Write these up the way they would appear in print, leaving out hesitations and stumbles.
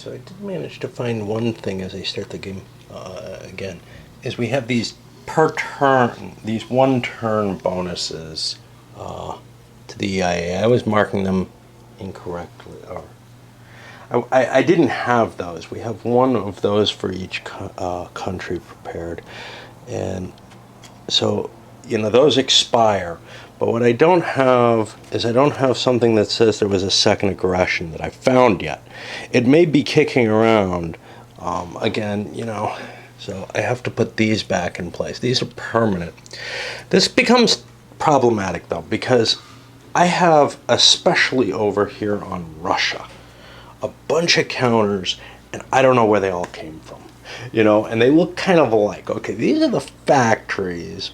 So I did manage to find one thing as I start the game again, is we have these per turn, these one turn bonuses to the EIA. I was marking them incorrectly, or I didn't have those. We have one of those for each country prepared, and so those expire. But what I don't have is I don't have something that says there was a second aggression that I found yet. It may be kicking around again, so I have to put these back in place. These are permanent. This becomes problematic though, because I have, especially over here on Russia, a bunch of counters, and I don't know where they all came from. And they look kind of alike. Okay, these are the factories.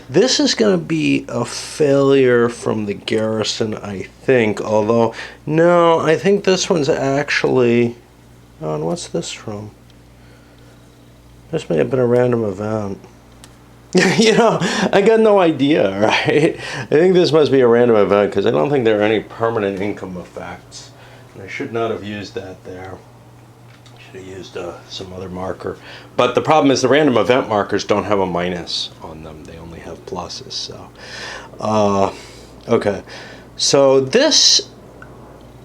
This is going to be a failure from the garrison, I think. Although, no, I think this one's actually... Oh, and what's this from? This may have been a random event. I got no idea, right? I think this must be a random event because I don't think there are any permanent income effects. And I should not have used that there. I used some other marker, but the problem is the random event markers don't have a minus on them. They only have pluses. So okay, so this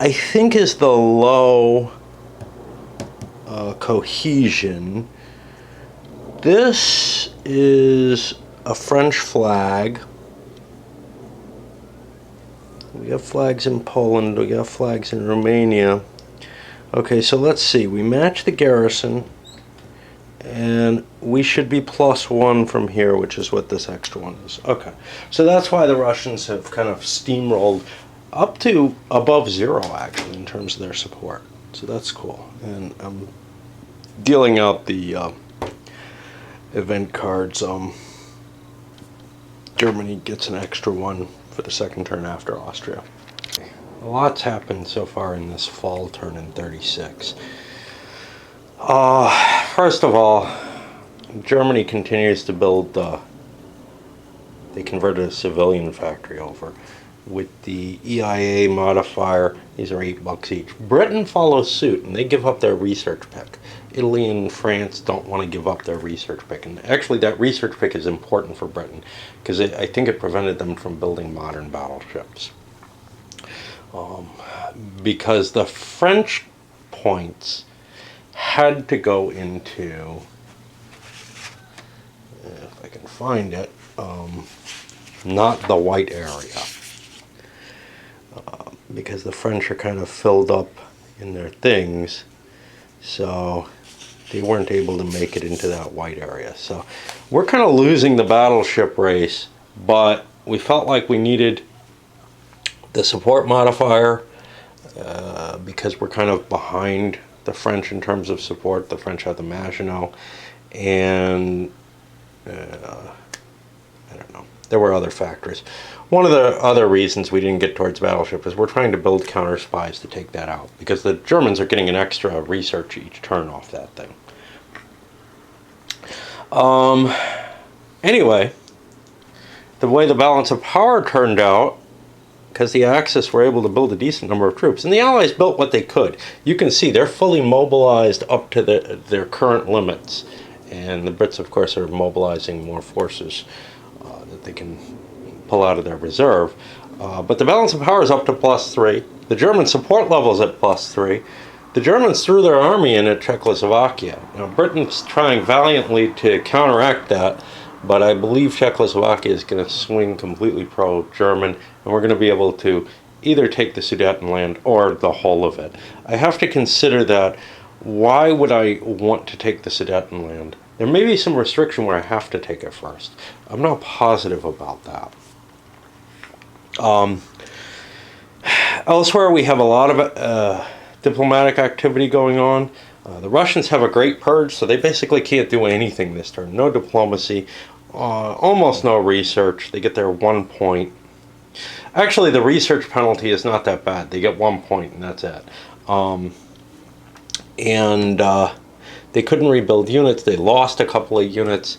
I think is the low cohesion. This is a French flag. We have flags in Poland, we have flags in Romania. Okay, so let's see. We match the garrison, and we should be +1 from here, which is what this extra one is. Okay, so that's why the Russians have kind of steamrolled up to above 0, actually, in terms of their support. So that's cool. And I'm dealing out the event cards. Germany gets an extra 1 for the second turn after Austria. A lot's happened so far in this fall turn in 36. First of all, Germany continues to build, they converted a civilian factory over with the EIA modifier. These are $8 each. Britain follows suit and they give up their research pick. Italy and France don't want to give up their research pick, and actually that research pick is important for Britain because I think it prevented them from building modern battleships. Because the French points had to go into, if I can find it, not the white area, because the French are kind of filled up in their things, so they weren't able to make it into that white area. So we're kind of losing the battleship race, but we felt like we needed the support modifier because we're kind of behind the French in terms of support. The French have the Maginot, and I don't know, there were other factors. One of the other reasons we didn't get towards battleship is we're trying to build counter spies to take that out, because the Germans are getting an extra research each turn off that thing. Anyway, the way the balance of power turned out, because the Axis were able to build a decent number of troops, and the Allies built what they could. You can see they're fully mobilized up to their current limits, and the Brits, of course, are mobilizing more forces that they can pull out of their reserve. But the balance of power is up to +3. The German support level is at +3. The Germans threw their army in at Czechoslovakia. Now, Britain's trying valiantly to counteract that, but I believe Czechoslovakia is going to swing completely pro-German, and we're going to be able to either take the Sudetenland or the whole of it. I have to consider that. Why would I want to take the Sudetenland? There may be some restriction where I have to take it first. I'm not positive about that. Elsewhere, we have a lot of diplomatic activity going on. The Russians have a great purge, so they basically can't do anything this turn. No diplomacy, almost no research. They get their 1 point. Actually, the research penalty is not that bad. They get 1 point, and that's it. They couldn't rebuild units. They lost a couple of units,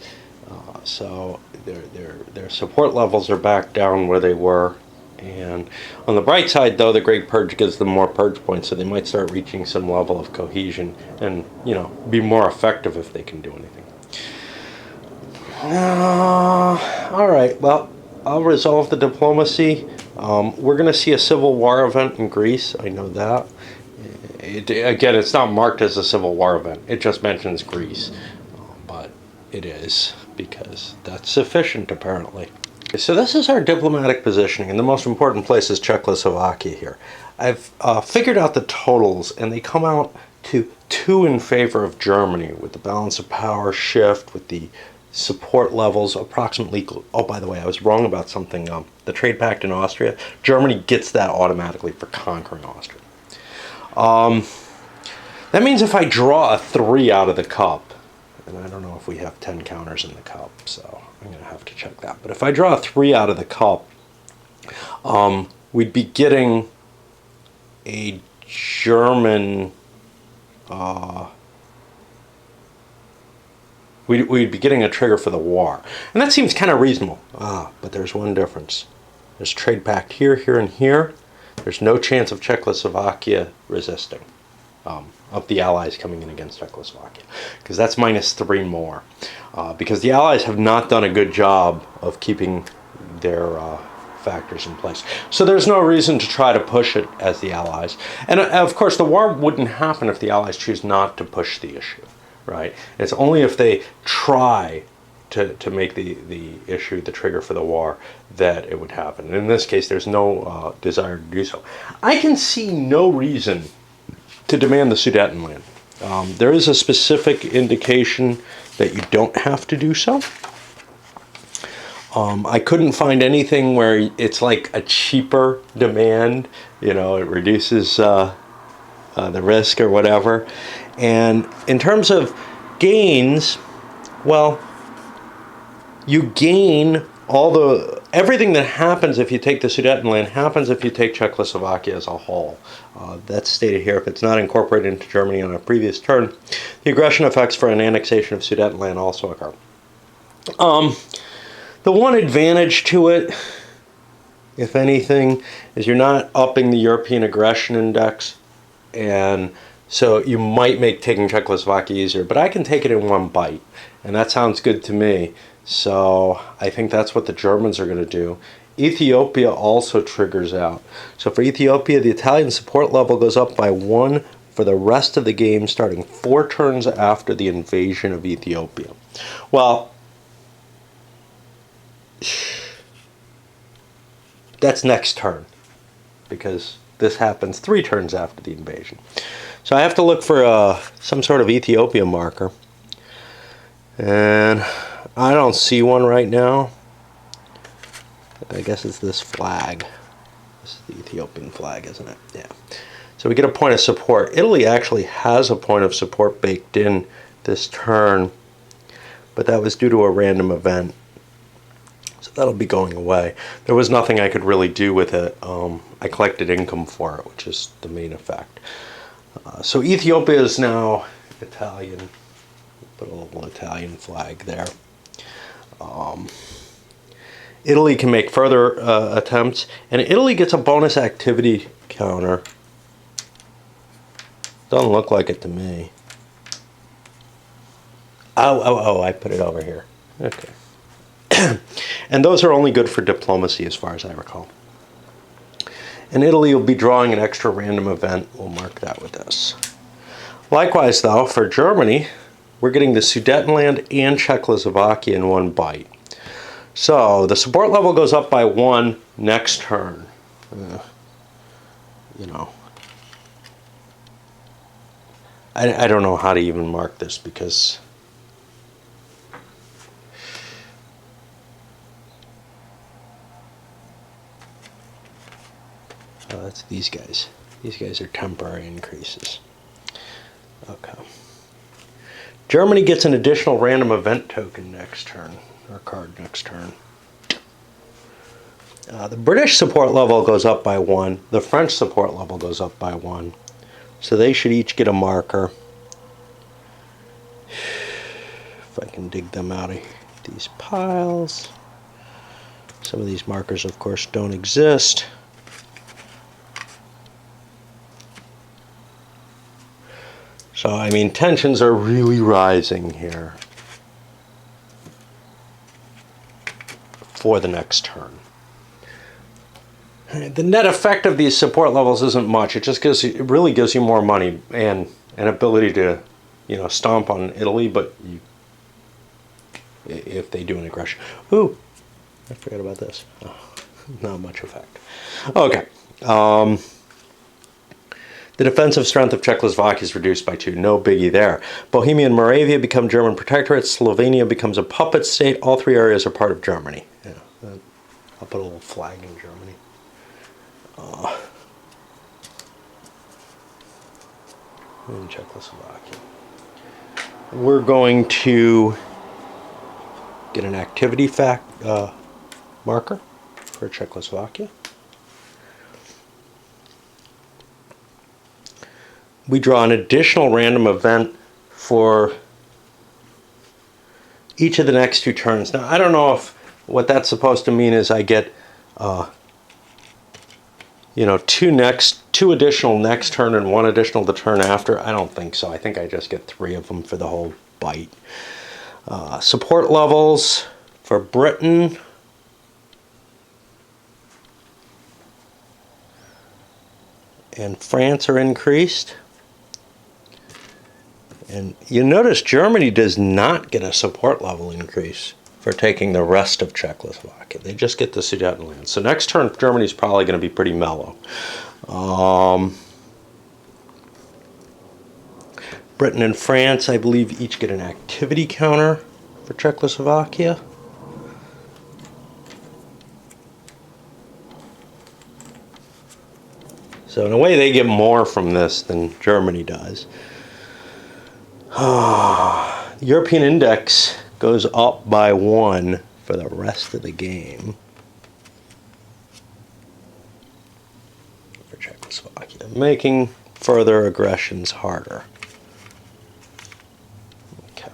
so their support levels are back down where they were. And on the bright side, though, the Great Purge gives them more purge points, so they might start reaching some level of cohesion and, you know, be more effective if they can do anything. All right, well, I'll resolve the diplomacy. We're going to see a civil war event in Greece. I know that. Again, it's not marked as a civil war event. It just mentions Greece. But it is, because that's sufficient, apparently. So this is our diplomatic positioning, and the most important place is Czechoslovakia here. I've figured out the totals, and they come out to 2 in favor of Germany, with the balance of power shift, with the support levels approximately equal. Oh, by the way, I was wrong about something. The trade pact in Austria, Germany gets that automatically for conquering Austria. That means if I draw a 3 out of the cup, and I don't know if we have 10 counters in the cup, so I'm going to have to check that. But if I draw a 3 out of the cup, we'd be getting a German, we'd be getting a trigger for the war. And that seems kind of reasonable. But there's one difference. There's trade pact here, here, and here. There's no chance of Czechoslovakia resisting. Of the Allies coming in against Czechoslovakia, because that's -3 more, because the Allies have not done a good job of keeping their factors in place. So there's no reason to try to push it as the Allies. And of course, the war wouldn't happen if the Allies choose not to push the issue, right? It's only if they try to make the issue the trigger for the war that it would happen. And in this case, there's no desire to do so. I can see no reason to demand the Sudetenland. There is a specific indication that you don't have to do so. I couldn't find anything where it's like a cheaper demand, you know, it reduces the risk or whatever. And in terms of gains, well, you gain everything that happens if you take the Sudetenland happens if you take Czechoslovakia as a whole. That's stated here. If it's not incorporated into Germany on a previous turn, the aggression effects for an annexation of Sudetenland also occur. The one advantage to it, if anything, is you're not upping the European aggression index, and so you might make taking Czechoslovakia easier, but I can take it in one bite, and that sounds good to me. So I think that's what the Germans are going to do. Ethiopia also triggers out. So for Ethiopia, the Italian support level goes up by 1 for the rest of the game, starting 4 turns after the invasion of Ethiopia. Well, that's next turn, because this happens 3 turns after the invasion. So I have to look for some sort of Ethiopia marker. And I don't see one right now. I guess it's this flag. This is the Ethiopian flag, isn't it? Yeah. So we get a point of support. Italy actually has a point of support baked in this turn, but that was due to a random event. So that'll be going away. There was nothing I could really do with it. I collected income for it, which is the main effect. So Ethiopia is now Italian. Put a little Italian flag there. Italy can make further attempts, and Italy gets a bonus activity counter. Doesn't look like it to me. Oh, I put it over here. Okay. And those are only good for diplomacy as far as I recall. And Italy will be drawing an extra random event. We'll mark that with this. Likewise, though, for Germany, we're getting the Sudetenland and Czechoslovakia in one bite. So the support level goes up by 1 next turn. You know, I don't know how to even mark this, because that's these guys. These guys are temporary increases. Okay. Germany gets an additional random event token next turn, or card next turn. The British support level goes up by 1. The French support level goes up by 1. So they should each get a marker. If I can dig them out of these piles. Some of these markers, of course, don't exist. So, I mean, tensions are really rising here for the next turn. The net effect of these support levels isn't much. It just really gives you more money and an ability to, stomp on Italy. But if they do an aggression, ooh, I forgot about this. Oh, not much effect. Okay. The defensive strength of Czechoslovakia is reduced by 2. No biggie there. Bohemia and Moravia become German protectorates. Slovenia becomes a puppet state. All 3 areas are part of Germany. Yeah, I'll put a little flag in Germany. In Czechoslovakia. We're going to get an activity marker for Czechoslovakia. We draw an additional random event for each of the next 2 turns. Now, I don't know if what that's supposed to mean is I get 2 additional next turn and 1 additional the turn after. I don't think so. I think I just get 3 of them for the whole bite. Support levels for Britain. And France are increased. And you notice Germany does not get a support level increase for taking the rest of Czechoslovakia. They just get the Sudetenland. So next turn, Germany's probably going to be pretty mellow. Britain and France, I believe, each get an activity counter for Czechoslovakia. So in a way, they get more from this than Germany does. European index goes up by 1 for the rest of the game for Czechoslovakia, making further aggressions harder. Okay.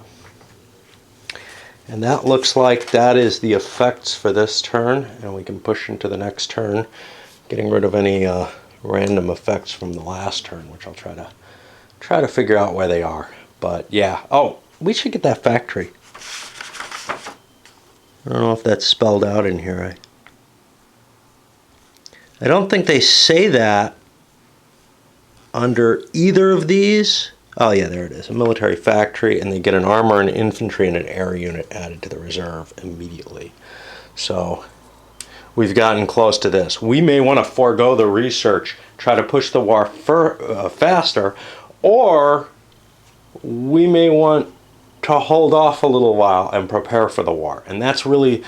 And that looks like that is the effects for this turn, and we can push into the next turn, getting rid of any random effects from the last turn, which I'll try to figure out where they are. But yeah, oh, we should get that factory. I don't know if that's spelled out in here. I don't think they say that under either of these. Oh yeah, there it is. A military factory, and they get an armor, an infantry, and an air unit added to the reserve immediately. So we've gotten close to this. We may want to forego the research, try to push the war faster, or we may want to hold off a little while and prepare for the war. And that's really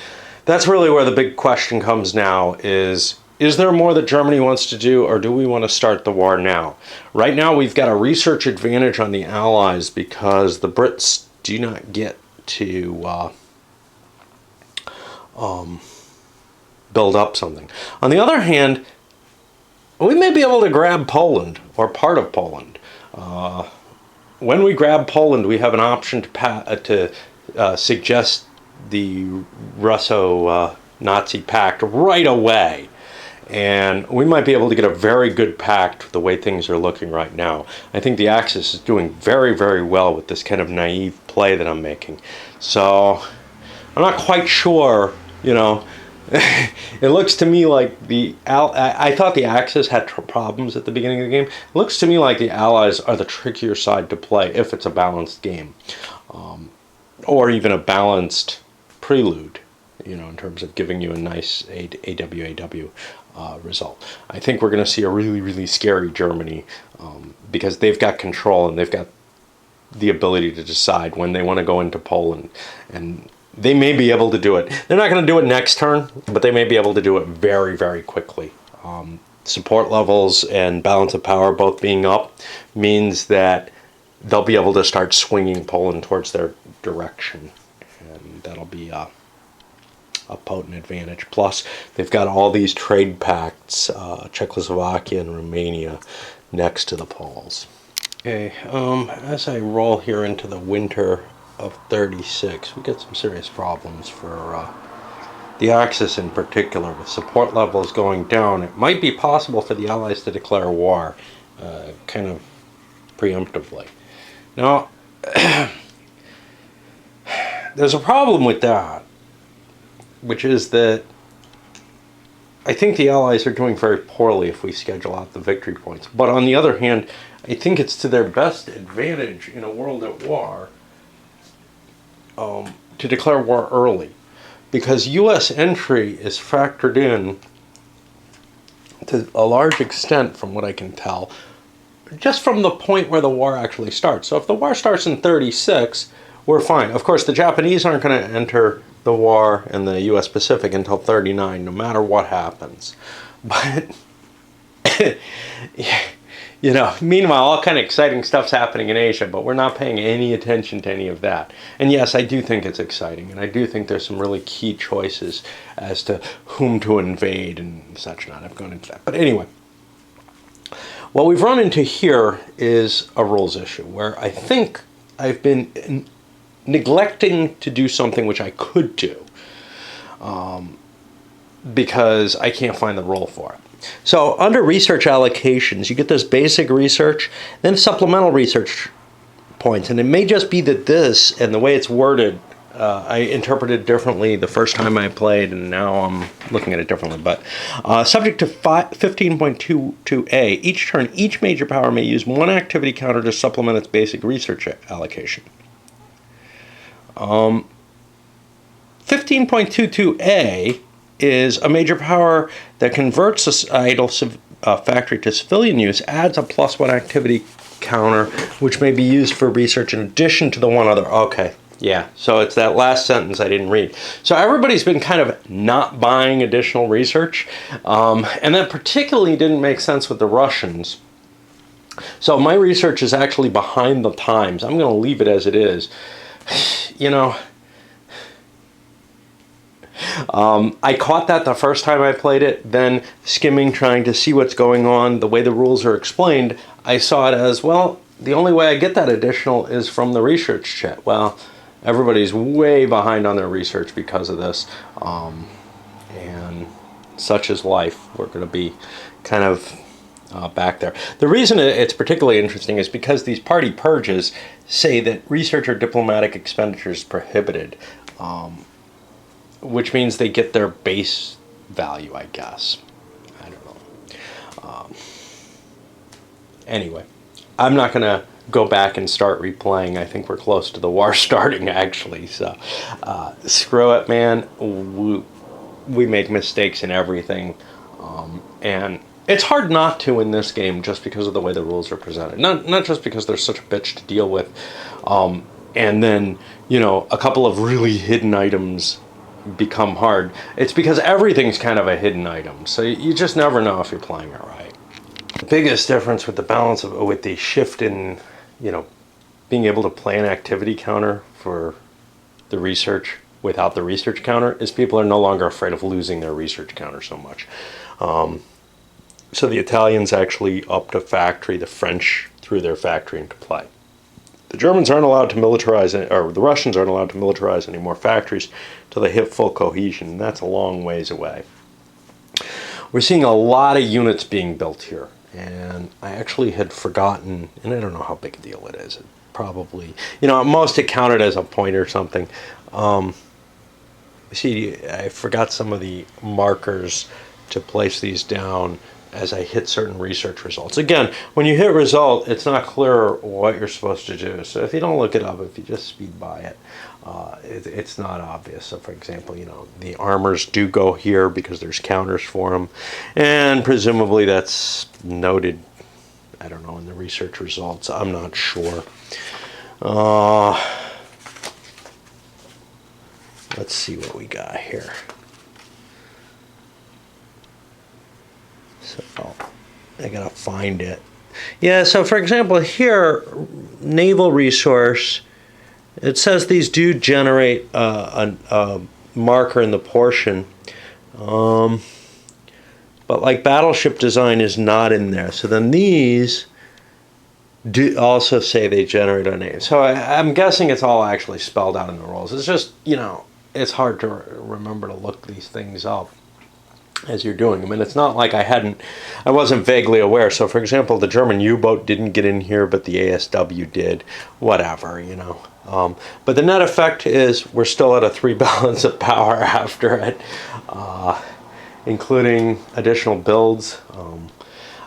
where the big question comes now is there more that Germany wants to do, or do we want to start the war now? Right now we've got a research advantage on the Allies because the Brits do not get to build up something. On the other hand, we may be able to grab Poland or part of Poland. When we grab Poland, we have an option to suggest the Russo-Nazi pact right away. And we might be able to get a very good pact the way things are looking right now. I think the Axis is doing very, very well with this kind of naive play that I'm making. So I'm not quite sure, It looks to me like I thought the Axis had problems at the beginning of the game. It looks to me like the Allies are the trickier side to play if it's a balanced game. Or even a balanced prelude, in terms of giving you a nice AWAW result. I think we're going to see a really, really scary Germany because they've got control and they've got the ability to decide when they want to go into Poland, and they may be able to do it. They're not going to do it next turn, but they may be able to do it very, very quickly. Support levels and balance of power both being up means that they'll be able to start swinging Poland towards their direction. And that'll be a potent advantage. Plus, they've got all these trade pacts, Czechoslovakia and Romania, next to the Poles. Okay, as I roll here into the winter of 36, we get some serious problems for the Axis in particular, with support levels going down, it might be possible for the Allies to declare war kind of preemptively. Now, there's a problem with that, which is that I think the Allies are doing very poorly if we schedule out the victory points. But on the other hand, I think it's to their best advantage in a world at war to declare war early, because U.S. entry is factored in to a large extent, from what I can tell, just from the point where the war actually starts. So if the war starts in 36, we're fine. Of course, the Japanese aren't going to enter the war in the U.S. Pacific until 39, no matter what happens. But, you know, meanwhile, all kind of exciting stuff's happening in Asia, but we're not paying any attention to any of that. And yes, I do think it's exciting, and I do think there's some really key choices as to whom to invade and such not. I've gone into that. But anyway, what we've run into here is a rules issue, where I think I've been neglecting to do something which I could do because I can't find the role for it. So under research allocations, you get this basic research, then supplemental research points. And it may just be that this, and the way it's worded, I interpreted differently the first time I played, and now I'm looking at it differently. But subject to 15.22a, each turn, each major power may use one activity counter to supplement its basic research allocation. 15.22a is a major power that converts an idle factory to civilian use, adds a +1 activity counter, which may be used for research in addition to the one other. Okay, yeah, so it's that last sentence I didn't read. So everybody's been kind of not buying additional research, and that particularly didn't make sense with the Russians. So my research is actually behind the times. I'm going to leave it as it is. You know, I caught that the first time I played it, then skimming, trying to see what's going on, the way the rules are explained, I saw it as, well, the only way I get that additional is from the research chat. Well, everybody's way behind on their research because of this, and such is life. We're going to be kind of back there. The reason it's particularly interesting is because these party purges say that research or diplomatic expenditure is prohibited, which means they get their base value, I guess. I don't know. Anyway, I'm not going to go back and start replaying. I think we're close to the war starting, actually. So, screw it, man. We make mistakes in everything. And it's hard not to in this game just because of the way the rules are presented. Not just because there's such a bitch to deal with. And then, you know, a couple of really hidden items become hard. It's because everything's kind of a hidden item, so you just never know if you're playing it right. The biggest difference with the balance of, with the shift in, you know, being able to play an activity counter for the research without the research counter is people are no longer afraid of losing their research counter so much. So the Italians actually upped a factory, the French threw their factory into play. The Germans aren't allowed to militarize, or the Russians aren't allowed to militarize any more factories till they hit full cohesion, and that's a long ways away. We're seeing a lot of units being built here, and I actually had forgotten, and I don't know how big a deal it is. It probably, you know, at most it counted as a point or something. See, I forgot some of the markers to place these down as I hit certain research results. Again, when you hit result, it's not clear what you're supposed to do. So if you don't look it up, if you just speed by it, it's not obvious. So for example, you know, the armors do go here because there's counters for them. And presumably that's noted, I don't know, in the research results. I'm not sure. Let's see what we got here. So I gotta find it. Yeah, so for example here, naval resource, it says these do generate a marker in the portion, but like battleship design is not in there. So then these do also say they generate a name. So I'm guessing it's all actually spelled out in the rules. It's just, you know, it's hard to remember to look these things up as you're doing them. And it's not like I wasn't vaguely aware. So, for example, the German U-boat didn't get in here, but the ASW did. Whatever, you know. But the net effect is we're still at a 3 balance of power after it, including additional builds.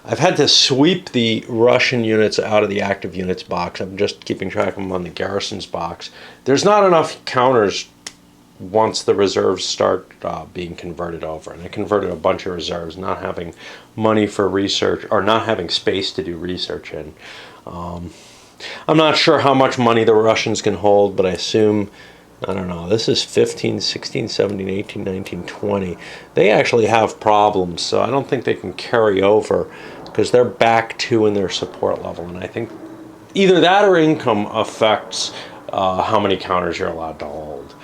I've had to sweep the Russian units out of the active units box. I'm just keeping track of them on the garrisons box. There's not enough counters once the reserves start being converted over. And I converted a bunch of reserves, not having money for research, or not having space to do research in. I'm not sure how much money the Russians can hold, but I assume, I don't know, this is 15, 16, 17, 18, 19, 20. They actually have problems, so I don't think they can carry over because they're back 2 in their support level. And I think either that or income affects how many counters you're allowed to hold.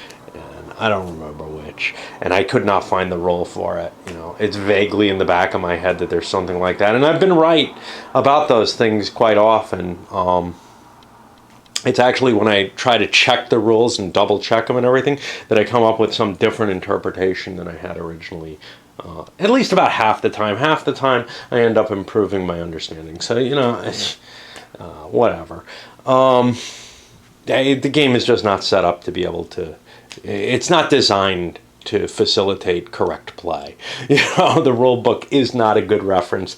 I don't remember which, and I could not find the rule for it. You know, it's vaguely in the back of my head that there's something like that, and I've been right about those things quite often. It's actually when I try to check the rules and double check them and everything that I come up with some different interpretation than I had originally. At least about half the time. Half the time I end up improving my understanding. So, you know, whatever. The game is just not set up to be able to. It's not designed to facilitate correct play. You know, the rule book is not a good reference,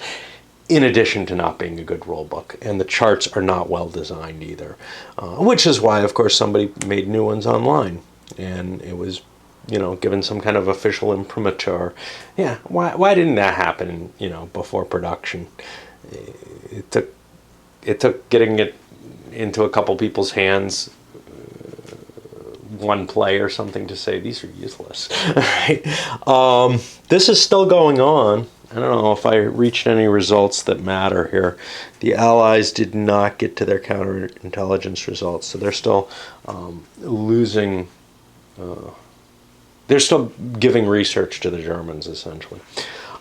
in addition to not being a good rule book. And the charts are not well designed either. Which is why, of course, somebody made new ones online. And it was, you know, given some kind of official imprimatur. Yeah, why didn't that happen, you know, before production? It took getting it into a couple people's hands, one play or something, to say these are useless. Right? This is still going on. I don't know if I reached any results that matter here. The Allies did not get to their counterintelligence results, so they're still losing. They're still giving research to the Germans, essentially.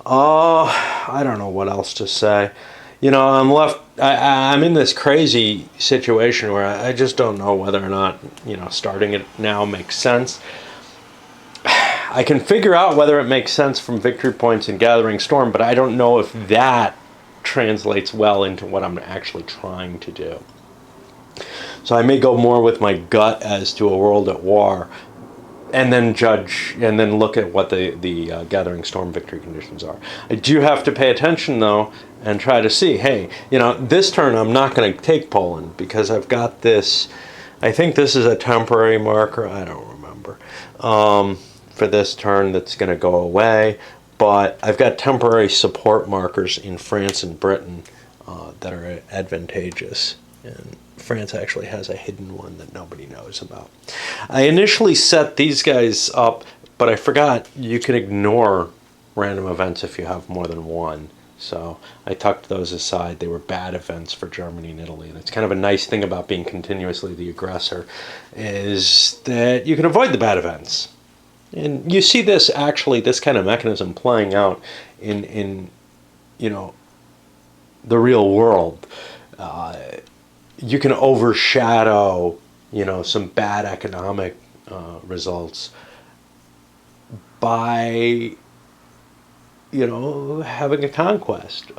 I don't know what else to say. You know, I'm in this crazy situation where I just don't know whether or not, you know, starting it now makes sense. I can figure out whether it makes sense from victory points in Gathering Storm, but I don't know if that translates well into what I'm actually trying to do. So I may go more with my gut as to a world at war, and then judge, and then look at what the Gathering Storm victory conditions are. I do have to pay attention, though, and try to see, hey, you know, this turn I'm not going to take Poland because I've got this, I think this is a temporary marker, I don't remember, for this turn that's going to go away, but I've got temporary support markers in France and Britain that are advantageous. And France actually has a hidden one that nobody knows about. I initially set these guys up, but I forgot you can ignore random events if you have more than one. So I tucked those aside. They were bad events for Germany and Italy. And it's kind of a nice thing about being continuously the aggressor, is that you can avoid the bad events. And you see this actually, this kind of mechanism playing out in you know, the real world. You can overshadow, you know, some bad economic results by, you know, having a conquest,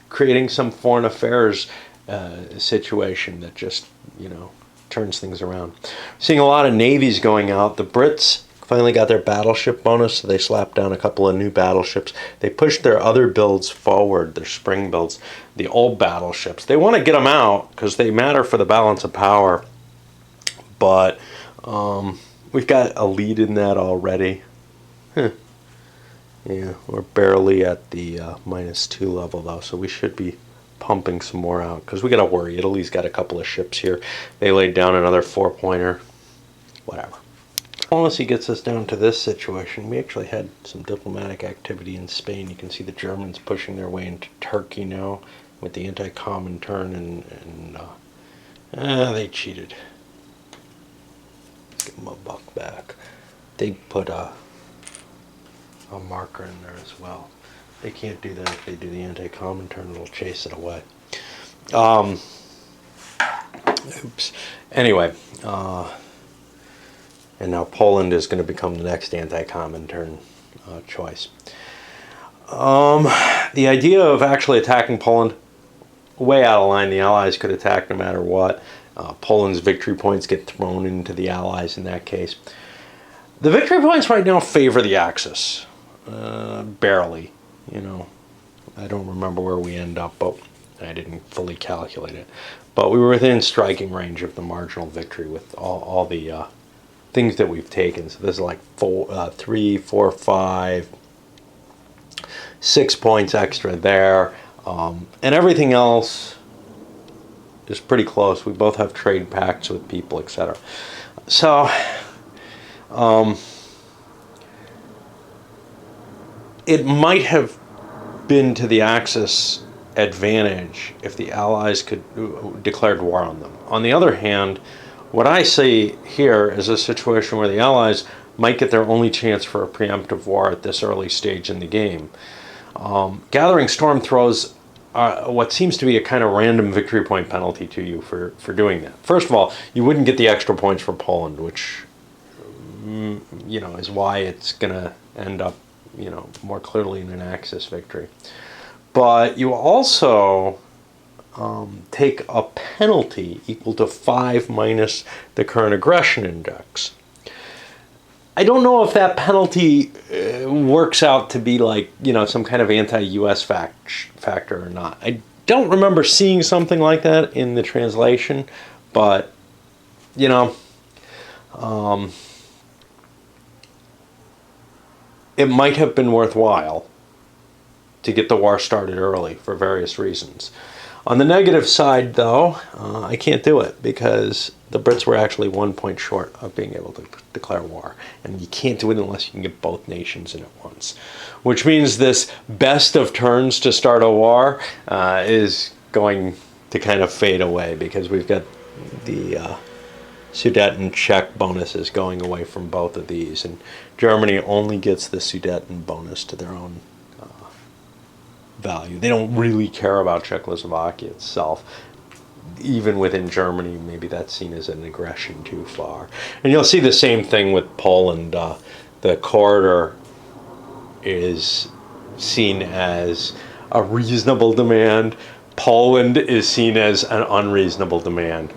creating some foreign affairs situation that just, you know, turns things around. Seeing a lot of navies going out. The Brits finally got their battleship bonus, so they slapped down a couple of new battleships. They pushed their other builds forward, their spring builds, the old battleships. They want to get them out because they matter for the balance of power. But we've got a lead in that already. Yeah, we're barely at the -2 level, though, so we should be pumping some more out because we got to worry. Italy's got a couple of ships here. They laid down another 4-pointer. Whatever. Diplomacy gets us down to this situation. We actually had some diplomatic activity in Spain. You can see the Germans pushing their way into Turkey now with the anti-Comintern, and they cheated. Give them a buck back. They put a marker in there as well. They can't do that if they do the anti-Comintern. It'll chase it away. Oops. Anyway, And now Poland is going to become the next anti-Comintern choice. The idea of actually attacking Poland, way out of line. The Allies could attack no matter what. Poland's victory points get thrown into the Allies in that case. The victory points right now favor the Axis. Barely. You know, I don't remember where we end up, but I didn't fully calculate it. But we were within striking range of the marginal victory with all the things that we've taken. So this is like 3, 4, 5, 6 points extra there. And everything else is pretty close. We both have trade pacts with people, etc. So, it might have been to the Axis advantage if the Allies could declared war on them. On the other hand, what I see here is a situation where the Allies might get their only chance for a preemptive war at this early stage in the game. Gathering Storm throws what seems to be a kind of random victory point penalty to you for doing that. First of all, you wouldn't get the extra points for Poland, which you know is why it's going to end up more clearly in an Axis victory. But you also take a penalty equal to 5 minus the current aggression index. I don't know if that penalty works out to be like, some kind of anti-US factor or not. I don't remember seeing something like that in the translation, but, it might have been worthwhile to get the war started early for various reasons. On the negative side, though, I can't do it because the Brits were actually 1 point short of being able to declare war. And you can't do it unless you can get both nations in at once. Which means this best of turns to start a war is going to kind of fade away because we've got the Sudeten Czech bonuses going away from both of these. And Germany only gets the Sudeten bonus to their own value. They don't really care about Czechoslovakia itself. Even within Germany, maybe that's seen as an aggression too far. And you'll see the same thing with Poland. The corridor is seen as a reasonable demand. Poland is seen as an unreasonable demand.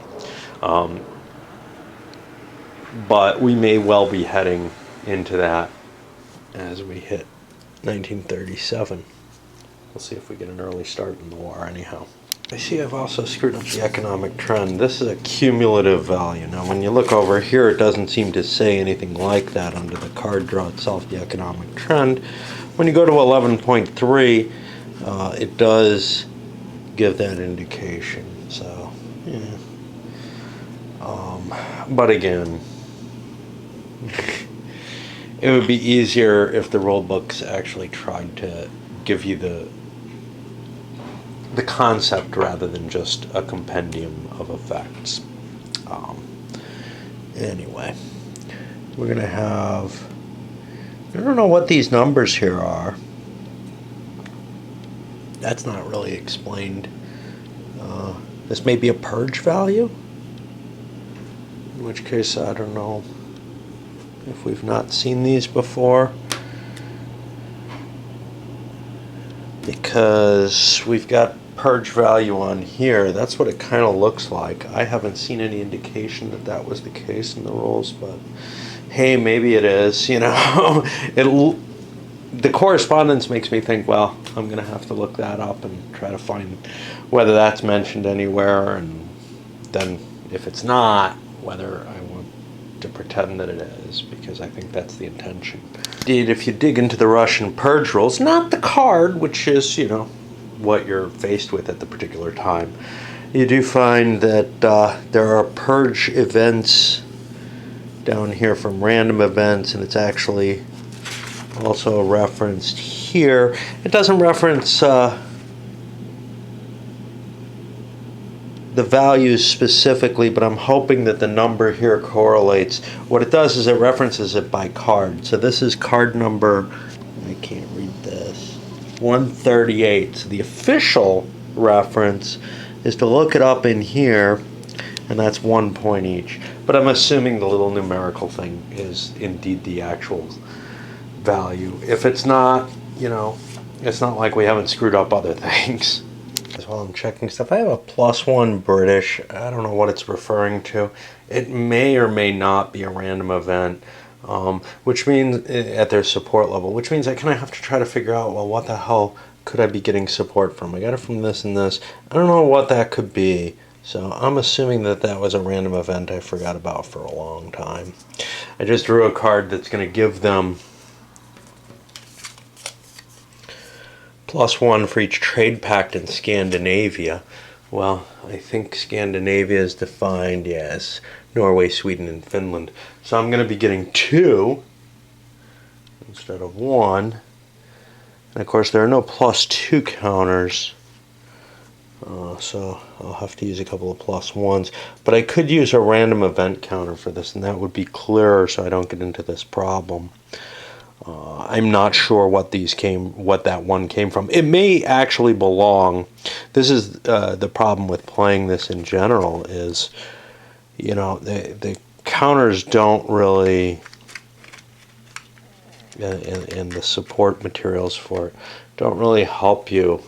But we may well be heading into that as we hit 1937. We'll see if we get an early start in the war anyhow. I see I've also screwed up the economic trend. This is a cumulative value. Now when you look over here, it doesn't seem to say anything like that under the card draw itself, the economic trend. When you go to 11.3, it does give that indication. So, yeah. But again, it would be easier if the rule books actually tried to give you the concept rather than just a compendium of effects. Anyway, we're going to have, I don't know what these numbers here are. That's not really explained. This may be a purge value, in which case I don't know if we've not seen these before. Because we've got purge value on here. That's what it kind of looks like. I haven't seen any indication that that was the case in the rules, but hey, maybe it is. The correspondence makes me think, well, I'm going to have to look that up and try to find whether that's mentioned anywhere, and then if it's not, whether I want to pretend that it is, because I think that's the intention. Indeed, if you dig into the Russian purge rules, not the card, which is, what you're faced with at the particular time, you do find that there are purge events down here from random events, and it's actually also referenced here. It doesn't reference the values specifically, but I'm hoping that the number here correlates. What it does is it references it by card. So this is card number, I can't read this, 138. So the official reference is to look it up in here and that's 1 point each. But I'm assuming the little numerical thing is indeed the actual value. If it's not, it's not like we haven't screwed up other things. As well, I'm checking stuff. I have a +1 British. I don't know what it's referring to. It may or may not be a random event, which means at their support level, which means I kind of have to try to figure out, well, what the hell could I be getting support from? I got it from this and this. I don't know what that could be. So I'm assuming that that was a random event I forgot about for a long time. I just drew a card that's going to give them +1 for each trade pact in Scandinavia. Well, I think Scandinavia is defined as Norway, Sweden, and Finland. So I'm going to be getting 2 instead of 1. And of course, there are no +2 counters. So I'll have to use a couple of +1s. But I could use a random event counter for this, and that would be clearer so I don't get into this problem. I'm not sure what that one came from. It may actually belong. This is the problem with playing this in general is, the counters don't really, and the support materials for it don't really help you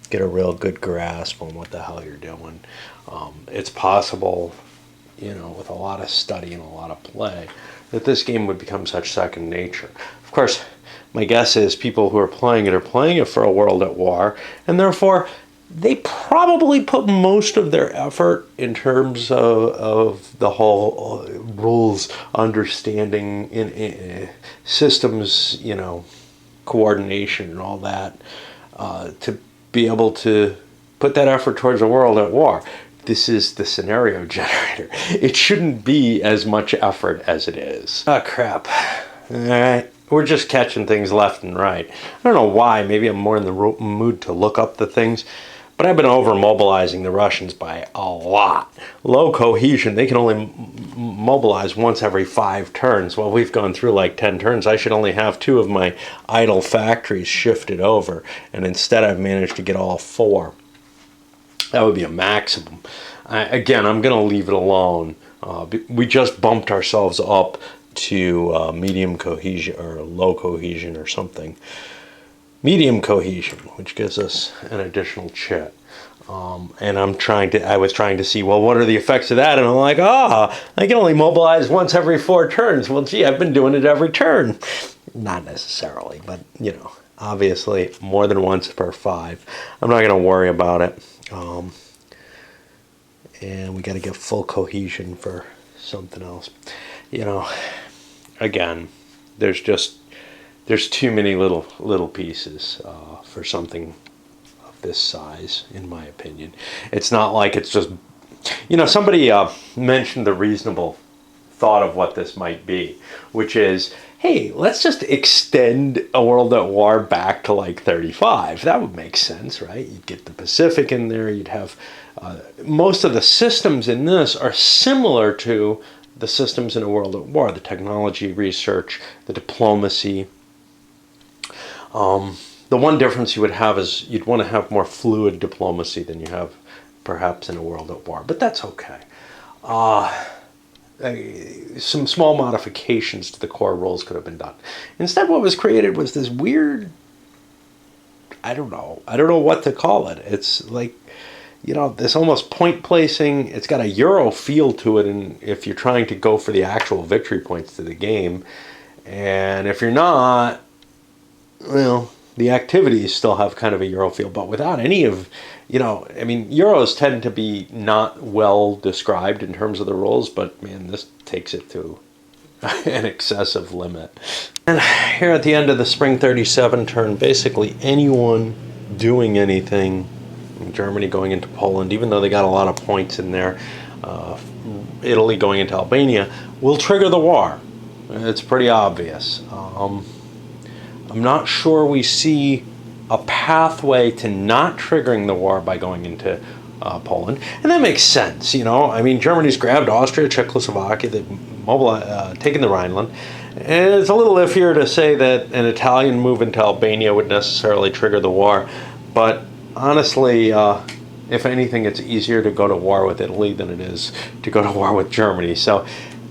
get a real good grasp on what the hell you're doing. It's possible, with a lot of study and a lot of play, that this game would become such second nature. Of course, my guess is people who are playing it for a world at war, and therefore they probably put most of their effort in terms of the whole rules, understanding, in systems, coordination and all that, to be able to put that effort towards a world at war. This is the scenario generator. It shouldn't be as much effort as it is. Oh, crap. All right. We're just catching things left and right. I don't know why. Maybe I'm more in the mood to look up the things. But I've been over-mobilizing the Russians by a lot. Low cohesion, they can only mobilize once every 5 turns. Well, we've gone through like 10 turns. I should only have 2 of my idle factories shifted over. And instead I've managed to get all 4. That would be a maximum. Again, I'm going to leave it alone. We just bumped ourselves up to medium cohesion or low cohesion or something. Medium cohesion, which gives us an additional chit. And I was trying to see, well, what are the effects of that? And I'm like, I can only mobilize once every 4 turns. Well, gee, I've been doing it every turn. Not necessarily, but, obviously more than once per 5. I'm not going to worry about it. And we got to get full cohesion for something else. Again, there's too many little pieces for something of this size, in my opinion. It's not like it's just, somebody mentioned the reasonable thought of what this might be, which is, hey, let's just extend a world at war back to like 35. That would make sense, right? You'd get the Pacific in there. You'd have most of the systems in this are similar to the systems in a world at war, the technology research, the diplomacy. The one difference you would have is you'd want to have more fluid diplomacy than you have perhaps in a world at war, but that's okay. Some small modifications to the core rules could have been done. Instead, what was created was this weird, I don't know what to call it. It's like, this almost point placing. It's got a Euro feel to it, and if you're trying to go for the actual victory points to the game, and if you're not, well, the activities still have kind of a Euro feel, but without any of, Euros tend to be not well described in terms of the rules, but man, this takes it to an excessive limit. And here at the end of the Spring 37 turn, basically anyone doing anything, Germany going into Poland, even though they got a lot of points in there, Italy going into Albania, will trigger the war. It's pretty obvious. I'm not sure we see a pathway to not triggering the war by going into Poland, and that makes sense. Germany's grabbed Austria, Czechoslovakia, they've taken the Rhineland, and it's a little iffier to say that an Italian move into Albania would necessarily trigger the war, but honestly, if anything, it's easier to go to war with Italy than it is to go to war with Germany. So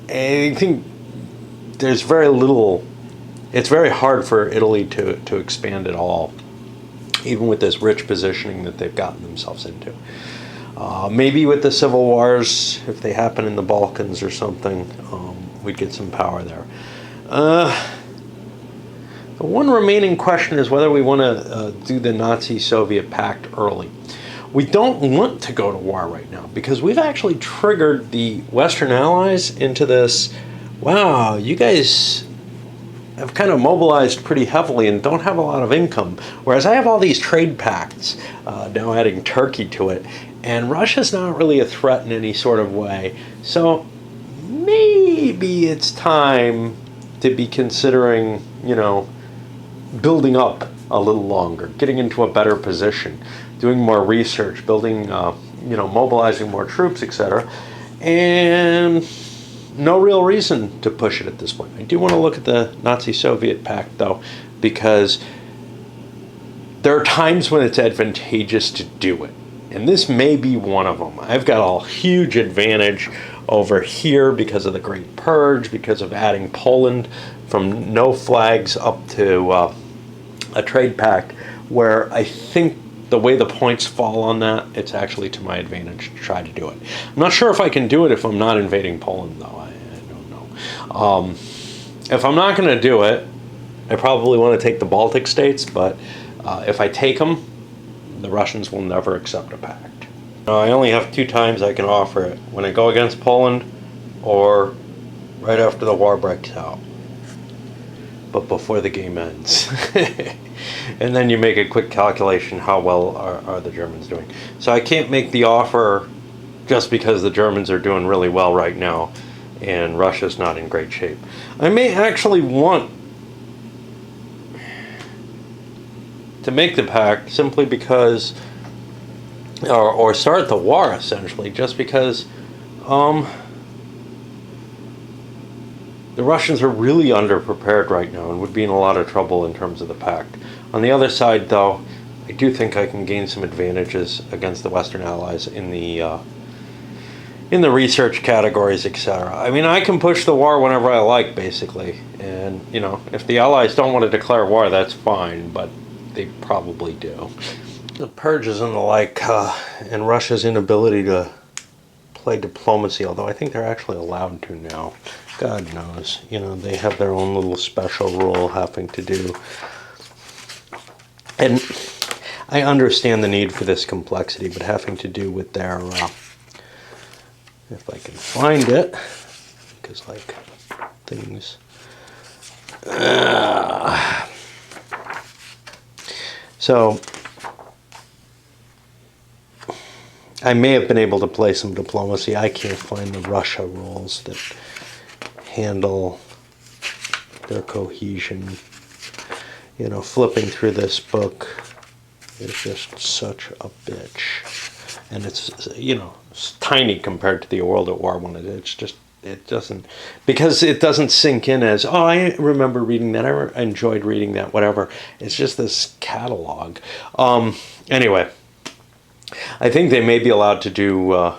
I think there's very little, it's very hard for Italy to expand at all, even with this rich positioning that they've gotten themselves into. Maybe with the civil wars, if they happen in the Balkans or something, we'd get some power there. The one remaining question is whether we want to do the Nazi-Soviet pact early. We don't want to go to war right now because we've actually triggered the Western allies into this, wow, you guys have kind of mobilized pretty heavily and don't have a lot of income, whereas I have all these trade pacts, now adding Turkey to it, and Russia's not really a threat in any sort of way. So maybe it's time to be considering, building up a little longer, getting into a better position, doing more research, building, mobilizing more troops, etc. And no real reason to push it at this point. I do want to look at the Nazi-Soviet pact, though, because there are times when it's advantageous to do it. And this may be one of them. I've got a huge advantage over here because of the Great Purge, because of adding Poland from no flags up to a trade pact, where I think the way the points fall on that, it's actually to my advantage to try to do it. I'm not sure if I can do it if I'm not invading Poland, though. I don't know. If I'm not going to do it, I probably want to take the Baltic states, but if I take them, the Russians will never accept a pact. I only have 2 times I can offer it: when I go against Poland or right after the war breaks out. But before the game ends. And then you make a quick calculation, how well are the Germans doing. So I can't make the offer just because the Germans are doing really well right now and Russia's not in great shape. I may actually want to make the pact simply because, or start the war essentially, just because the Russians are really underprepared right now and would be in a lot of trouble in terms of the pact. On the other side, though, I do think I can gain some advantages against the Western allies in the research categories, etc. I mean, I can push the war whenever I like, basically. And, if the allies don't want to declare war, that's fine, but they probably do. The purges and the like, and Russia's inability to play diplomacy, although I think they're actually allowed to now. God knows. They have their own little special rule having to do. And I understand the need for this complexity, but having to do with their, if I can find it, because things. So I may have been able to play some diplomacy. I can't find the Russia rules that handle their cohesion. Flipping through this book is just such a bitch. And it's, it's tiny compared to the World at War one. It doesn't, because it doesn't sink in as, oh, I remember reading that, I enjoyed reading that, whatever. It's just this catalog. Anyway, I think they may be allowed to do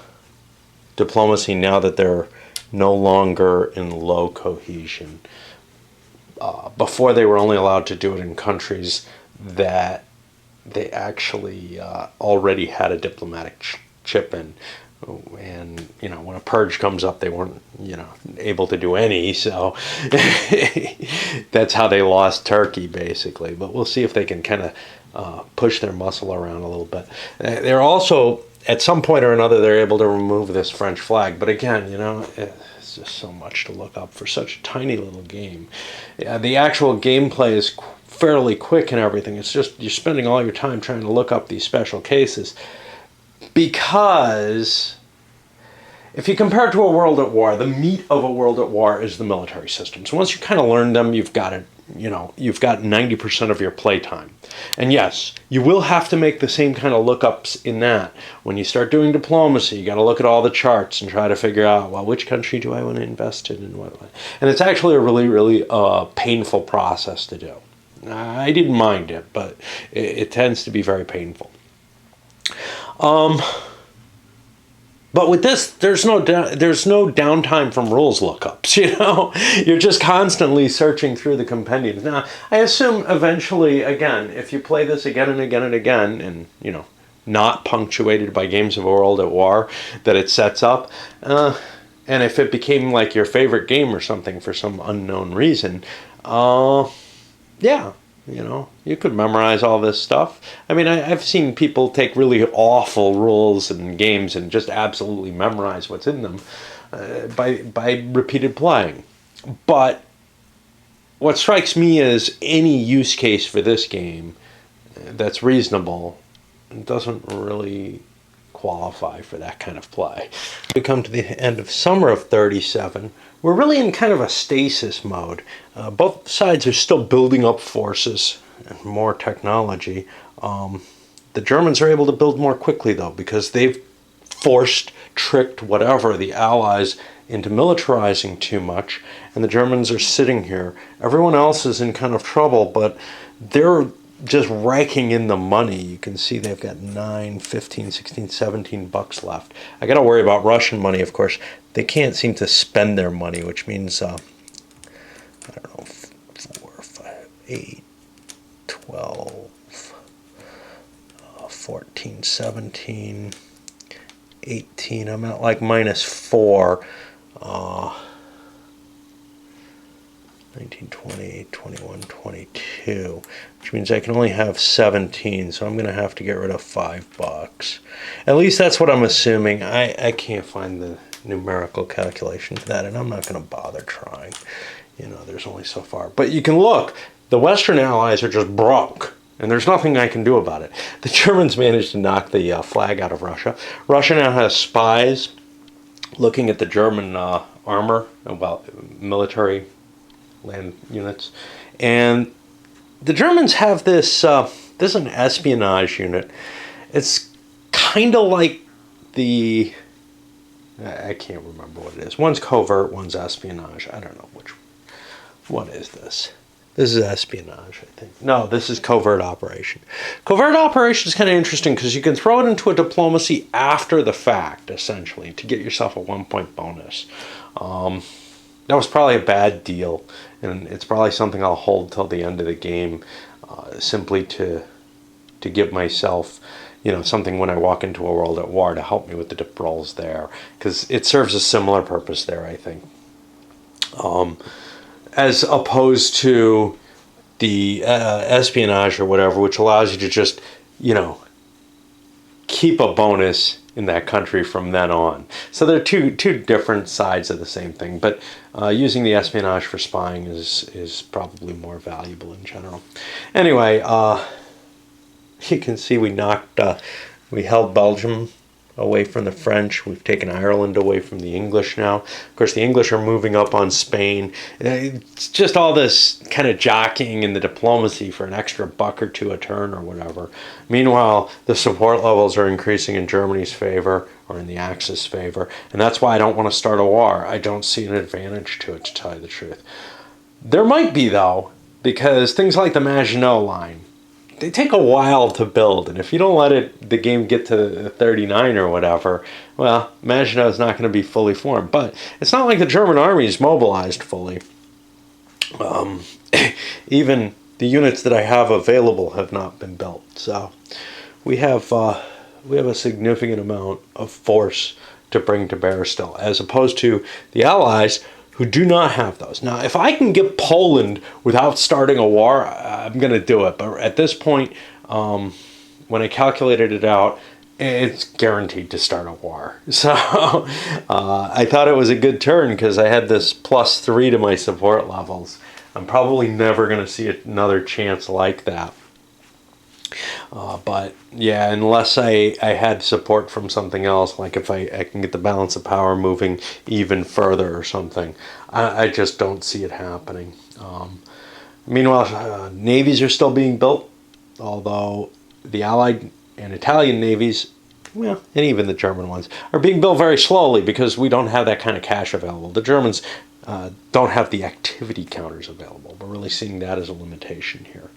diplomacy now that they're no longer in low cohesion. Before, they were only allowed to do it in countries that they actually already had a diplomatic chip in. And, when a purge comes up, they weren't, able to do any. So that's how they lost Turkey, basically. But we'll see if they can kind of push their muscle around a little bit. They're also, at some point or another, they're able to remove this French flag. But again, it's just so much to look up for such a tiny little game. The actual gameplay is fairly quick and everything. It's just you're spending all your time trying to look up these special cases. Because if you compare it to a World at War, the meat of a World at War is the military systems. Once you kind of learn them, you've got it. You've got 90% of your playtime. And yes, you will have to make the same kind of lookups in that. When you start doing diplomacy, you got to look at all the charts and try to figure out, well, which country do I want to invest in and what? And it's actually a really, really painful process to do. I didn't mind it, but it tends to be very painful. But with this, there's no downtime from rules lookups. You're just constantly searching through the compendiums. Now, I assume eventually, again, if you play this again and again and again, and not punctuated by Games of a World at War, that it sets up. And if it became like your favorite game or something for some unknown reason, yeah, you could memorize all this stuff. I mean, I've seen people take really awful rules and games and just absolutely memorize what's in them by repeated playing. But what strikes me as any use case for this game that's reasonable doesn't really qualify for that kind of play. We come to the end of summer of 37. We're really in kind of a stasis mode. Both sides are still building up forces and more technology. The Germans are able to build more quickly, though, because they've tricked whatever, the Allies into militarizing too much, and the Germans are sitting here. Everyone else is in kind of trouble, but they're just raking in the money. You can see they've got 9, 15, 16, 17 bucks left. I got to worry about Russian money, of course. They can't seem to spend their money, which means, I don't know, 4, 5, 8, 12, 14, 17, 18. I'm at like -4. 19, 20, 21, 22, which means I can only have 17, so I'm going to have to get rid of 5 bucks. At least that's what I'm assuming. I can't find the numerical calculation for that, and I'm not going to bother trying. There's only so far. But you can look. The Western Allies are just broke, and there's nothing I can do about it. The Germans managed to knock the flag out of Russia. Russia now has spies looking at the German armor, military land units, and the Germans have this is an espionage unit. It's kind of like I can't remember what it is. One's covert, one's espionage. I don't know what is this. This is espionage, I think. No, this is covert operation. Covert operation is kind of interesting because you can throw it into a diplomacy after the fact, essentially, to get yourself a 1-point bonus. That was probably a bad deal, and it's probably something I'll hold till the end of the game, simply to give myself, something when I walk into a World at War to help me with the dip rolls there, because it serves a similar purpose there, I think. As opposed to the espionage or whatever, which allows you to just, keep a bonus in that country from then on. So they're two different sides of the same thing, but using the espionage for spying is probably more valuable in general. Anyway, you can see we held Belgium away from the French. We've taken Ireland away from the English now. Of course, the English are moving up on Spain. It's just all this kind of jockeying in the diplomacy for an extra buck or two a turn or whatever. Meanwhile, the support levels are increasing in Germany's favor, or in the Axis favor, and that's why I don't want to start a war. I don't see an advantage to it, to tell you the truth. There might be, though, because things like the Maginot Line, they take a while to build, and if you don't let the game get to 39 or whatever, well, Maginot is not going to be fully formed. But it's not like the German army is mobilized fully. Even the units that I have available have not been built. So we have a significant amount of force to bring to bear still, as opposed to the Allies, who do not have those. Now, if I can get Poland without starting a war, I'm going to do it. But at this point, when I calculated it out, it's guaranteed to start a war. So I thought it was a good turn because I had this +3 to my support levels. I'm probably never going to see another chance like that. But yeah, unless I had support from something else, like if I can get the balance of power moving even further or something, I just don't see it happening. Meanwhile, navies are still being built, although the Allied and Italian navies, well, and even the German ones, are being built very slowly because we don't have that kind of cash available. The Germans don't have the activity counters available. We're really seeing that as a limitation here.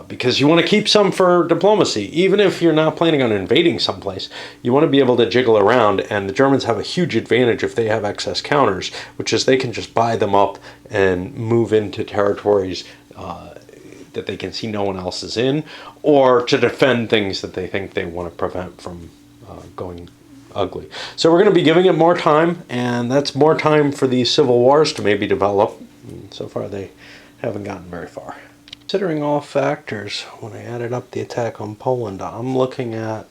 Because you want to keep some for diplomacy. Even if you're not planning on invading someplace, you want to be able to jiggle around, and the Germans have a huge advantage if they have excess counters, which is they can just buy them up and move into territories that they can see no one else is in, or to defend things that they think they want to prevent from going ugly. So we're going to be giving it more time, and that's more time for these civil wars to maybe develop. And so far they haven't gotten very far. Considering all factors, when I added up the attack on Poland, I'm looking at,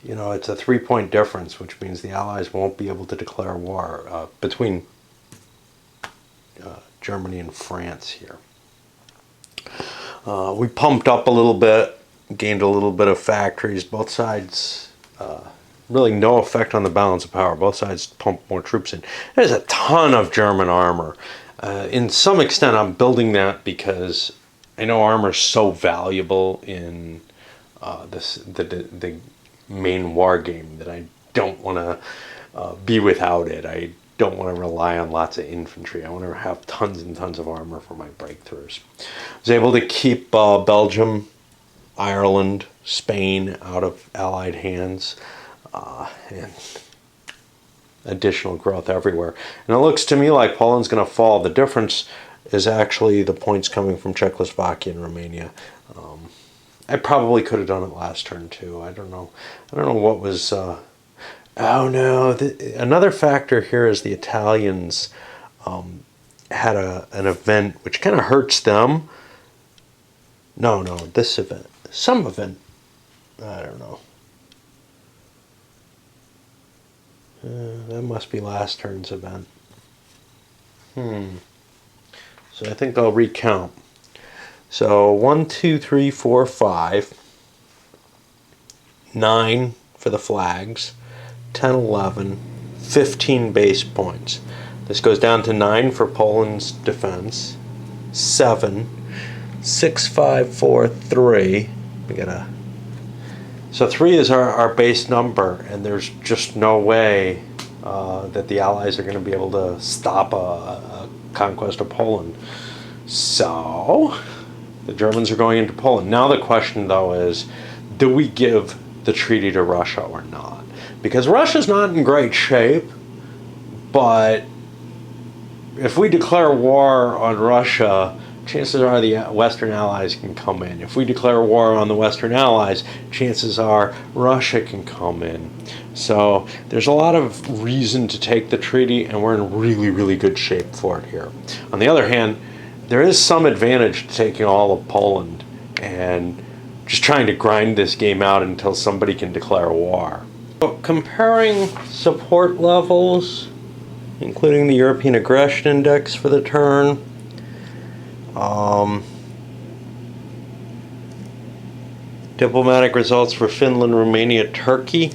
it's a 3-point difference, which means the Allies won't be able to declare war between Germany and France here. We pumped up a little bit, gained a little bit of factories. Both sides, really no effect on the balance of power. Both sides pumped more troops in. There's a ton of German armor. In some extent, I'm building that because I know armor is so valuable in the main war game that I don't want to be without it. I don't want to rely on lots of infantry. I want to have tons and tons of armor for my breakthroughs. I was able to keep Belgium, Ireland, Spain out of Allied hands, and additional growth everywhere. And it looks to me like Poland's going to fall. The difference is actually the points coming from Czechoslovakia and Romania. I probably could have done it last turn too. I don't know what was... oh no, another factor here is the Italians had an event which kind of hurts them. No, this event. Some event. I don't know. That must be last turn's event. So I think I'll recount. So 1, 2, 3, 4, 5. 9 for the flags. 10, 11, 15 base points. This goes down to 9 for Poland's defense. 7, 6, 5, 4, 3. So 3 is our base number, and there's just no way that the Allies are going to be able to stop a conquest of Poland. So the Germans are going into Poland. Now the question, though, is do we give the treaty to Russia or not? Because Russia's not in great shape, but if we declare war on Russia, chances are the Western Allies can come in. If we declare war on the Western Allies, chances are Russia can come in. So there's a lot of reason to take the treaty, and we're in really, really good shape for it here. On the other hand, there is some advantage to taking all of Poland and just trying to grind this game out until somebody can declare war. So comparing support levels, including the European Aggression Index for the turn, diplomatic results for Finland, Romania, Turkey,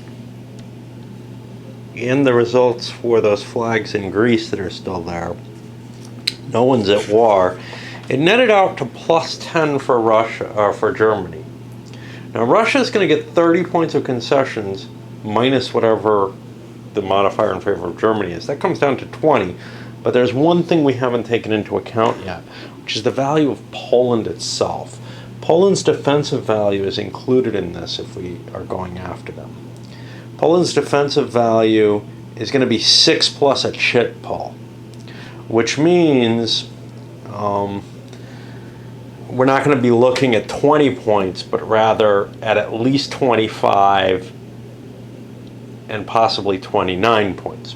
and the results for those flags in Greece that are still there. No one's at war. It netted out to plus 10 for Russia, or for Germany. Now Russia's going to get 30 points of concessions minus whatever the modifier in favor of Germany is. That comes down to 20. But there's one thing we haven't taken into account yet, which is the value of Poland itself. Poland's defensive value is included in this if we are going after them. Poland's defensive value is going to be 6 plus a chit pull, which means we're not going to be looking at 20 points, but rather at least 25 and possibly 29 points.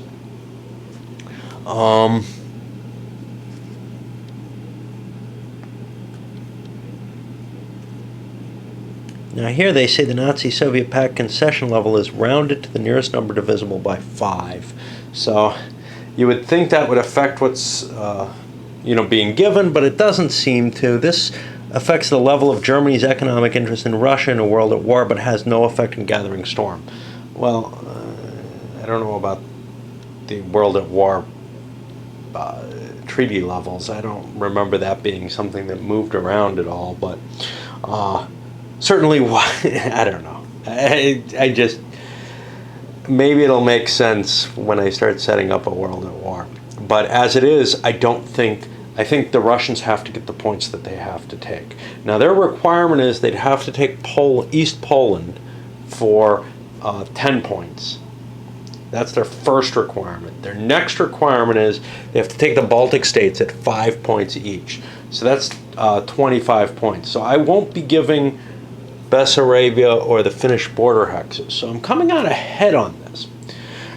Now here they say the Nazi-Soviet Pact concession level is rounded to the nearest number divisible by 5. So you would think that would affect what's being given, but it doesn't seem to. This affects the level of Germany's economic interest in Russia in a world at war, but has no effect in Gathering Storm. Well, I don't know about the world at war treaty levels. I don't remember that being something that moved around at all, but certainly, I don't know. maybe it'll make sense when I start setting up a world at war. But as it is, I think the Russians have to get the points that they have to take. Now, their requirement is they'd have to take East Poland for 10 points. That's their first requirement. Their next requirement is they have to take the Baltic states at 5 points each. So that's 25 points. So I won't be giving Bessarabia or the Finnish border hexes. So I'm coming out ahead on this.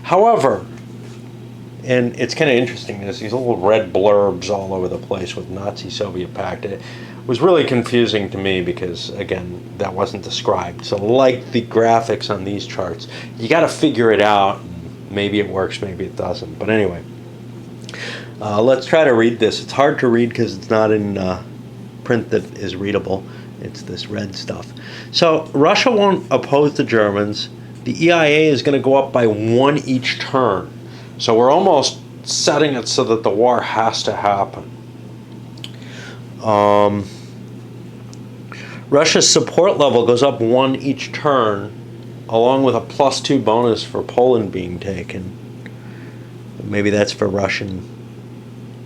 However, and it's kind of interesting, there's these little red blurbs all over the place with Nazi-Soviet Pact. It was really confusing to me because, again, that wasn't described. So like the graphics on these charts, you got to figure it out. Maybe it works, maybe it doesn't. But anyway, let's try to read this. It's hard to read because it's not in print that is readable. It's this red stuff. So Russia won't oppose the Germans. The EIA is going to go up by 1 each turn. So we're almost setting it so that the war has to happen. Russia's support level goes up 1 each turn, along with a +2 bonus for Poland being taken. Maybe that's for Russian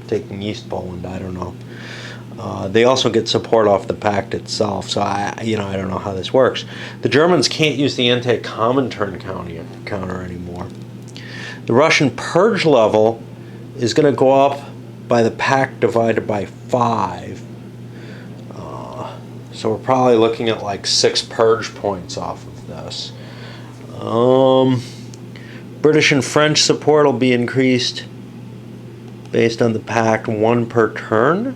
taking East Poland, I don't know. They also get support off the pact itself, so I don't know how this works. The Germans can't use the anti-Comintern counter anymore. The Russian purge level is going to go up by the pact divided by 5. So we're probably looking at like 6 purge points off of this. British and French support will be increased based on the pact 1 per turn.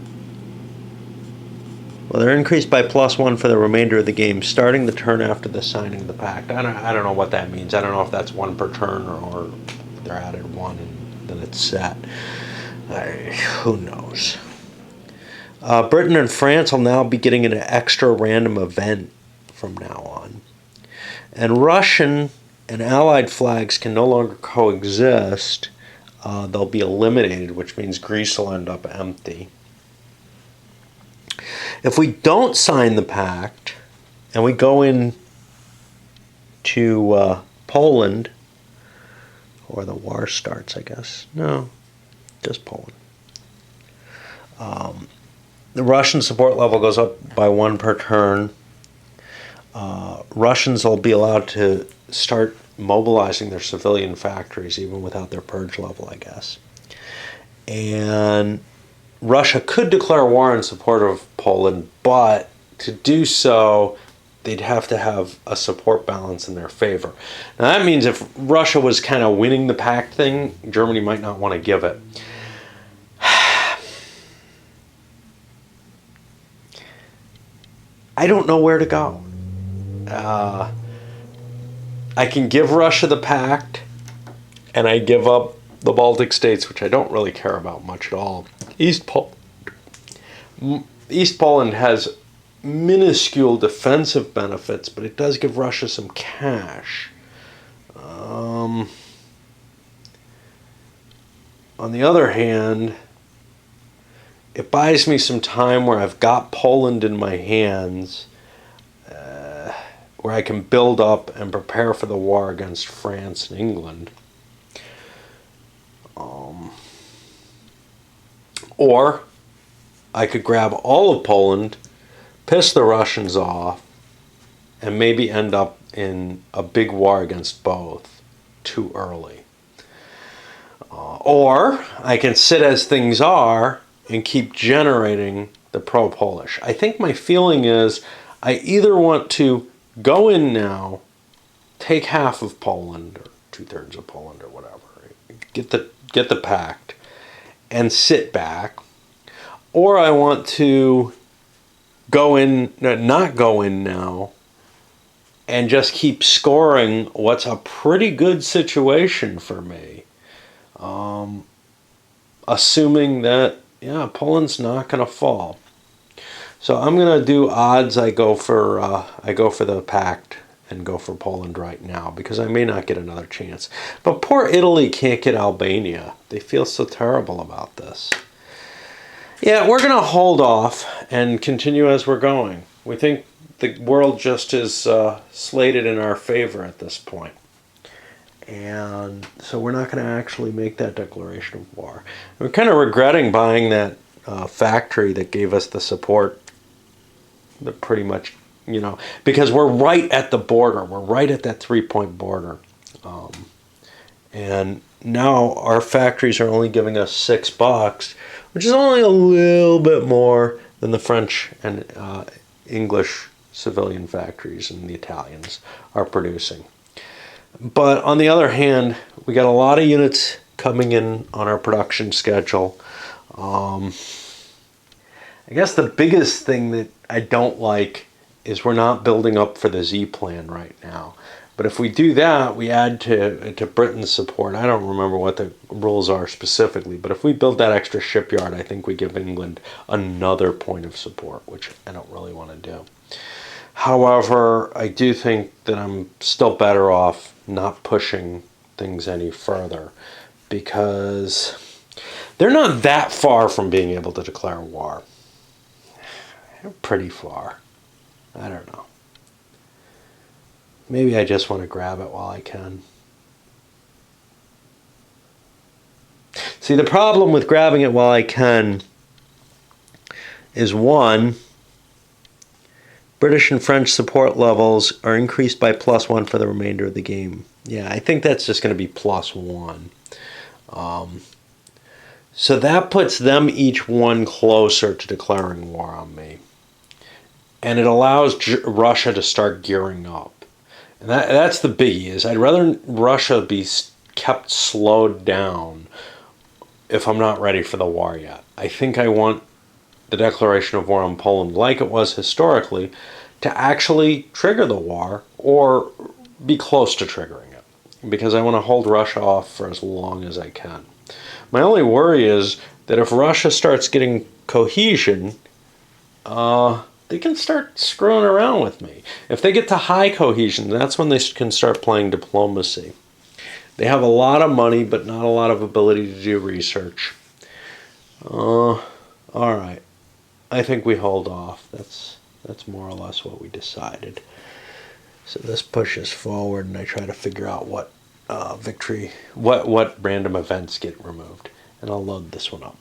Well, they're increased by +1 for the remainder of the game, starting the turn after the signing of the pact. I don't know what that means. I don't know if that's 1 per turn or they're added 1 and then it's set. Who knows? Britain and France will now be getting an extra random event from now on. And Russian and Allied flags can no longer coexist. They'll be eliminated, which means Greece will end up empty. If we don't sign the pact and we go in to Poland, or the war starts, I guess. No, just Poland. The Russian support level goes up by 1 per turn. Russians will be allowed to start mobilizing their civilian factories even without their purge level, I guess. And Russia could declare war in support of Poland, but to do so, they'd have to have a support balance in their favor. Now that means if Russia was kind of winning the pact thing, Germany might not want to give it. I don't know where to go. I can give Russia the pact, and I give up the Baltic states, which I don't really care about much at all. East Poland has minuscule defensive benefits, but it does give Russia some cash. On the other hand, it buys me some time where I've got Poland in my hands, where I can build up and prepare for the war against France and England. Or I could grab all of Poland, piss the Russians off, and maybe end up in a big war against both too early. Or I can sit as things are and keep generating the pro-Polish. I think my feeling is I either want to go in now, take half of Poland or 2/3 of Poland or whatever, get the pact, and sit back, or I want to not go in now, and just keep scoring what's a pretty good situation for me, assuming that Poland's not going to fall. So I'm going to do odds. I go for the pact and go for Poland right now because I may not get another chance. But poor Italy can't get Albania. They feel so terrible about this. Yeah, we're going to hold off and continue as we're going. We think the world just is slated in our favor at this point. And so we're not going to actually make that declaration of war. We're kind of regretting buying that factory that gave us the support that pretty much, because we're right at the border. We're right at that 3-point border. And now our factories are only giving us $6, which is only a little bit more than the French and English civilian factories and the Italians are producing. But on the other hand, we got a lot of units coming in on our production schedule. I guess the biggest thing that I don't like is we're not building up for the Z plan right now. But if we do that, we add to Britain's support. I don't remember what the rules are specifically, but if we build that extra shipyard, I think we give England another point of support, which I don't really want to do. However, I do think that I'm still better off not pushing things any further, because they're not that far from being able to declare war. They're pretty far. I don't know. Maybe I just want to grab it while I can. See, the problem with grabbing it while I can is, one, British and French support levels are increased by +1 for the remainder of the game. Yeah, I think that's just going to be +1. So that puts them each one closer to declaring war on me. And it allows Russia to start gearing up. And that's the biggie, is I'd rather Russia be kept slowed down if I'm not ready for the war yet. I think I want the declaration of war on Poland, like it was historically, to actually trigger the war or be close to triggering it, because I want to hold Russia off for as long as I can. My only worry is that if Russia starts getting cohesion, they can start screwing around with me. If they get to high cohesion, that's when they can start playing diplomacy. They have a lot of money, but not a lot of ability to do research. All right. I think we hold off. That's more or less what we decided. So this pushes forward, and I try to figure out what random events get removed. And I'll load this one up.